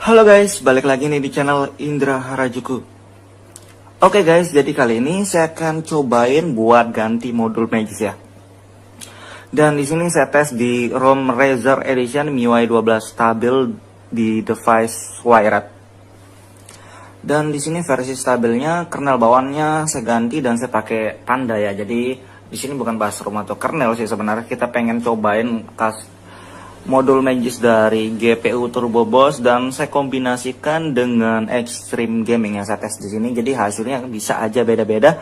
Halo guys, balik lagi nih di channel Indra Harajuku. Oke guys, jadi kali ini saya akan cobain buat ganti modul Magis ya. Dan di sini saya tes di ROM Razer Edition MIUI 12 stabil di device wired. Dan di sini versi stabilnya kernel bawaannya saya ganti dan saya pakai Panda ya. Jadi di sini bukan bahas ROM atau kernel sih sebenarnya, kita pengen cobain modul Magis dari GPU Turbo Boss dan saya kombinasikan dengan Extreme Gaming yang saya tes di sini. Jadi hasilnya bisa aja beda-beda.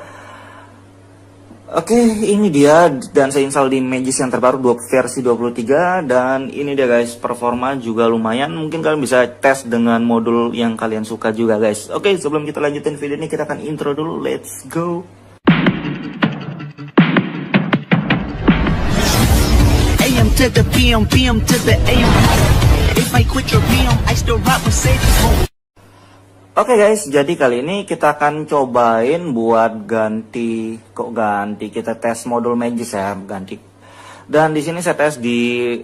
Oke, ini dia dan saya install di Magis yang terbaru versi 23 dan ini dia guys, performa juga lumayan. Mungkin kalian bisa tes dengan modul yang kalian suka juga guys. Oke, sebelum kita lanjutin video ini kita akan intro dulu. Let's go. AM to the PM, PM to the AM. If I quit your PM, I still rock Mercedes. Oke guys, jadi kali ini kita akan cobain buat kita tes modul Magis ya, ganti. Dan di sini saya tes di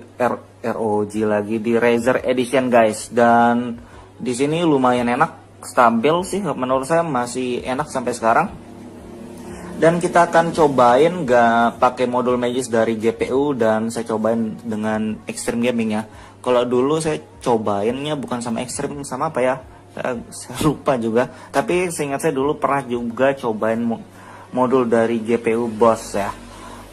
ROG lagi di Razer Edition guys. Dan di sini lumayan enak, stabil sih menurut saya, masih enak sampai sekarang. Dan kita akan cobain gak pakai modul Magis dari GPU dan saya cobain dengan Extreme Gaming ya. Kalau dulu saya cobainnya bukan sama Extreme, sama apa ya? Saya lupa juga. Tapi seingat saya dulu pernah juga cobain modul dari GPU Boss ya.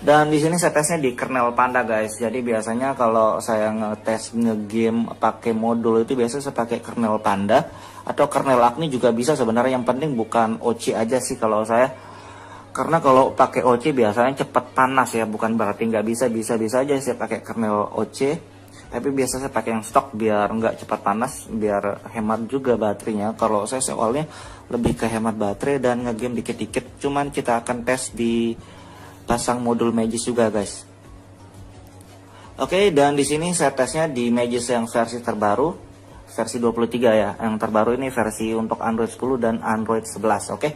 Dan di sini saya tesnya di kernel Panda guys. Jadi biasanya kalau saya ngetes ngegame pakai modul itu biasanya saya pakai kernel Panda atau kernel Agni juga bisa sebenarnya. Yang penting bukan OC aja sih kalau saya. Karena kalau pakai OC biasanya cepat panas ya, bukan berarti nggak bisa aja saya pakai kernel OC. Tapi biasa saya pakai yang stok biar nggak cepat panas, biar hemat juga baterainya. Kalau saya soalnya lebih ke hemat baterai dan ngegame dikit-dikit. Cuman kita akan tes di pasang modul Magis juga guys. Oke, dan di sini saya tesnya di Magis yang versi terbaru, versi 23 ya. Yang terbaru ini versi untuk Android 10 dan Android 11. Oke.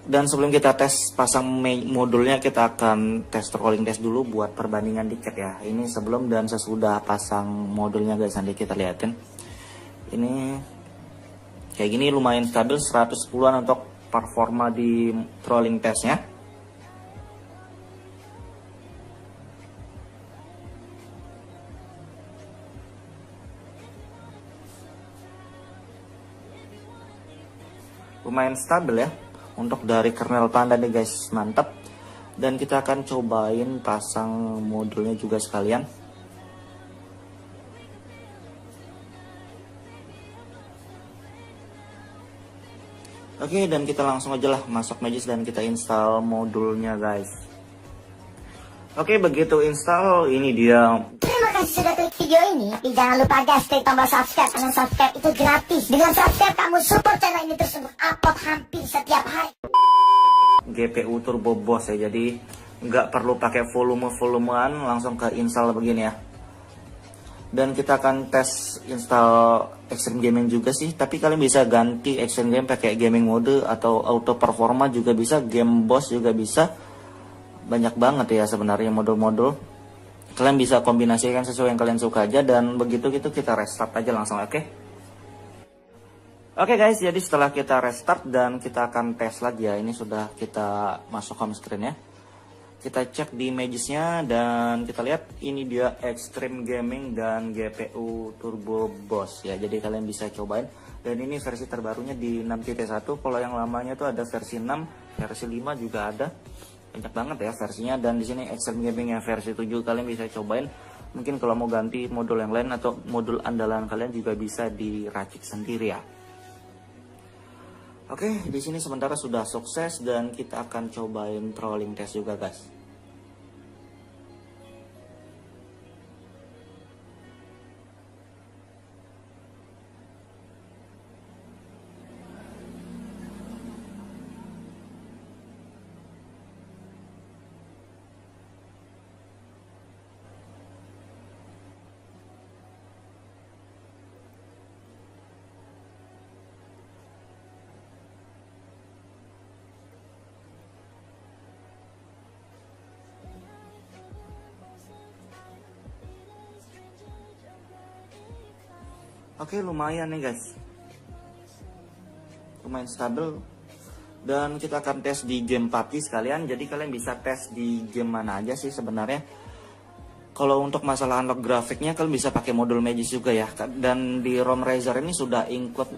Dan sebelum kita tes pasang modulnya, kita akan rolling test dulu buat perbandingan dikit ya. Ini sebelum dan sesudah pasang modulnya guys, nanti kita liatin. Ini kayak gini lumayan stabil, 110-an untuk performa di rolling testnya. Lumayan stabil ya. Untuk dari kernel Panda nih guys, mantap. Dan kita akan cobain pasang modulnya juga sekalian. Oke, dan kita langsung aja lah masuk Magis dan kita install modulnya guys. Oke, begitu install, ini dia. Terima kasih sudah klik video ini. Jangan lupa guys, klik tombol subscribe. Karena subscribe itu gratis. Dengan subscribe kamu support channel ini terus untuk upload hampir setiap hari. GPU Turbo Boss ya, jadi nggak perlu pakai volume-volumean, langsung ke install begini ya. Dan kita akan tes install Extreme Gaming juga sih, tapi kalian bisa ganti Extreme Game pakai gaming mode atau auto performa juga bisa, game boss juga bisa. Banyak banget ya sebenarnya modul-modul. Kalian bisa kombinasikan sesuai yang kalian suka aja. Dan begitu gitu kita restart aja langsung. Oke guys, jadi setelah kita restart dan kita akan tes lagi ya. Ini sudah kita masuk home screen ya. Kita cek di Magisnya dan kita lihat ini dia Extreme Gaming dan GPU Turbo Boss ya. Jadi kalian bisa cobain. Dan ini versi terbarunya di 6.1. Kalau yang lamanya tuh ada versi 6, versi 5 juga ada. Banyak banget ya versinya. Dan di sini Extreme Gaming yang versi 7 kalian bisa cobain. Mungkin kalau mau ganti modul yang lain atau modul andalan kalian juga bisa diracik sendiri ya. Oke, di sini sementara sudah sukses dan kita akan cobain rolling test juga guys. Oke, lumayan nih guys, lumayan stabil. Dan kita akan tes di game PUBG sekalian. Jadi kalian bisa tes di game mana aja sih sebenarnya. Kalau untuk masalah unlock grafiknya kalian bisa pakai modul Magis juga ya. Dan di ROM Razer ini sudah include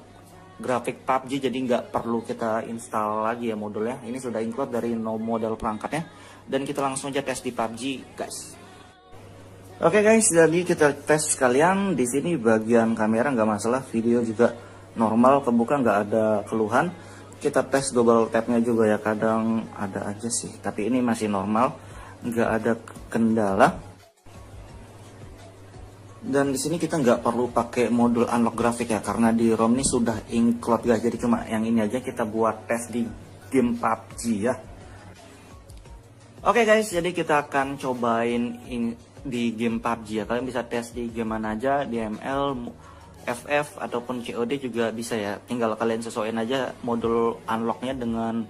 grafik PUBG, jadi nggak perlu kita install lagi ya modulnya. Ini sudah include dari model perangkatnya. Dan kita langsung aja tes di PUBG guys. Oke guys, jadi kita tes sekalian. Di sini bagian kamera nggak masalah, video juga normal, kebuka nggak ada keluhan. Kita tes double tapnya juga ya, kadang ada aja sih, tapi ini masih normal, nggak ada kendala. Dan di sini kita nggak perlu pakai modul unlock grafik ya, karena di ROM ini sudah include guys. Jadi cuma yang ini aja kita buat tes di game PUBG ya. Oke guys, jadi kita akan cobain di game PUBG ya. Kalian bisa tes di game mana aja, di ML, FF ataupun COD juga bisa ya. Tinggal kalian sesuaiin aja modul unlocknya dengan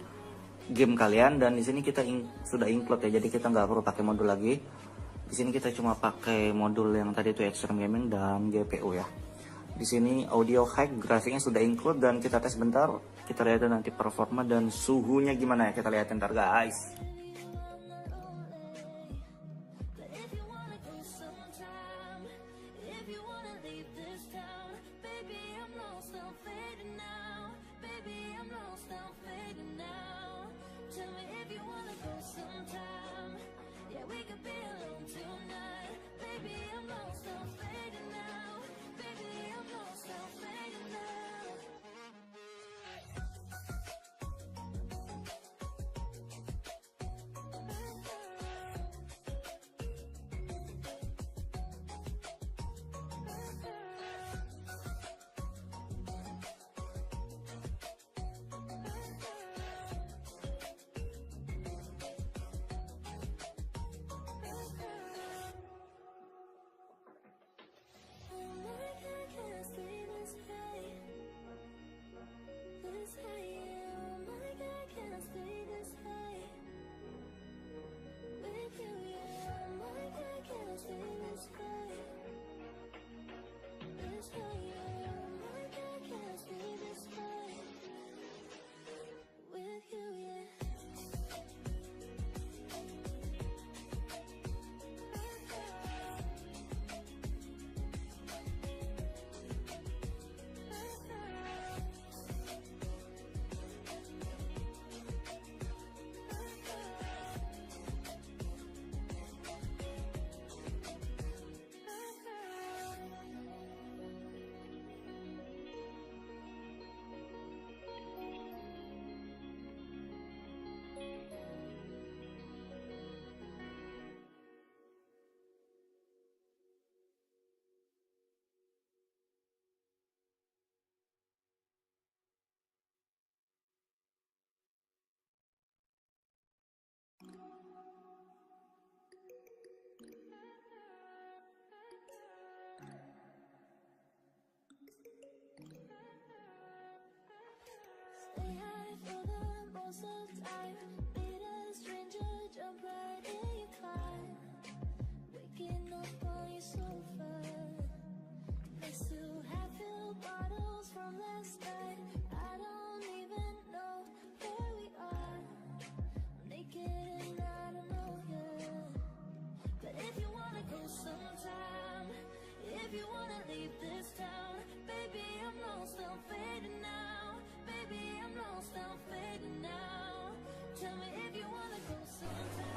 game kalian. Dan di sini kita sudah include ya, jadi kita nggak perlu pakai modul lagi. Di sini kita cuma pakai modul yang tadi itu Extreme Gaming dan GPU ya. Di sini audio high, grafiknya sudah include, dan kita tes bentar. Kita lihat nanti performa dan suhunya gimana ya, kita lihat ntar guys.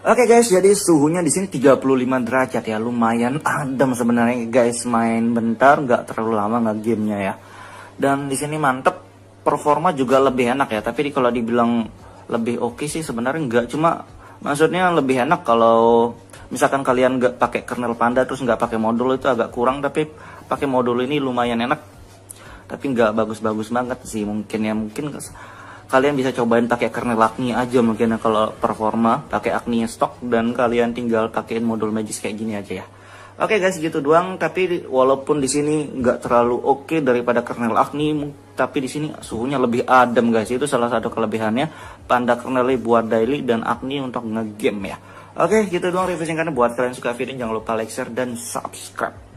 Oke guys, jadi suhunya di sini 35 derajat ya, lumayan adem sebenarnya guys. Main bentar, nggak terlalu lama nggak gamenya ya. Dan di sini mantep, performa juga lebih enak ya. Tapi kalau dibilang lebih oke sih sebenarnya nggak, cuma maksudnya lebih enak kalau misalkan kalian nggak pakai kernel Panda terus nggak pakai modul, itu agak kurang. Tapi pakai modul ini lumayan enak, tapi nggak bagus-bagus banget sih. Mungkin kalian bisa cobain pakai kernel Agni aja mungkin ya, kalau performa pakai Agni stok, dan kalian tinggal pakein modul Magis kayak gini aja ya. Oke guys, gitu doang. Tapi walaupun di sini nggak terlalu oke daripada kernel Agni, tapi di sini suhunya lebih adem guys. Itu salah satu kelebihannya. Panda kernelnya buat daily dan Agni untuk ngegame ya. Oke, gitu doang review singkatnya. Buat kalian suka video, jangan lupa like, share, dan subscribe.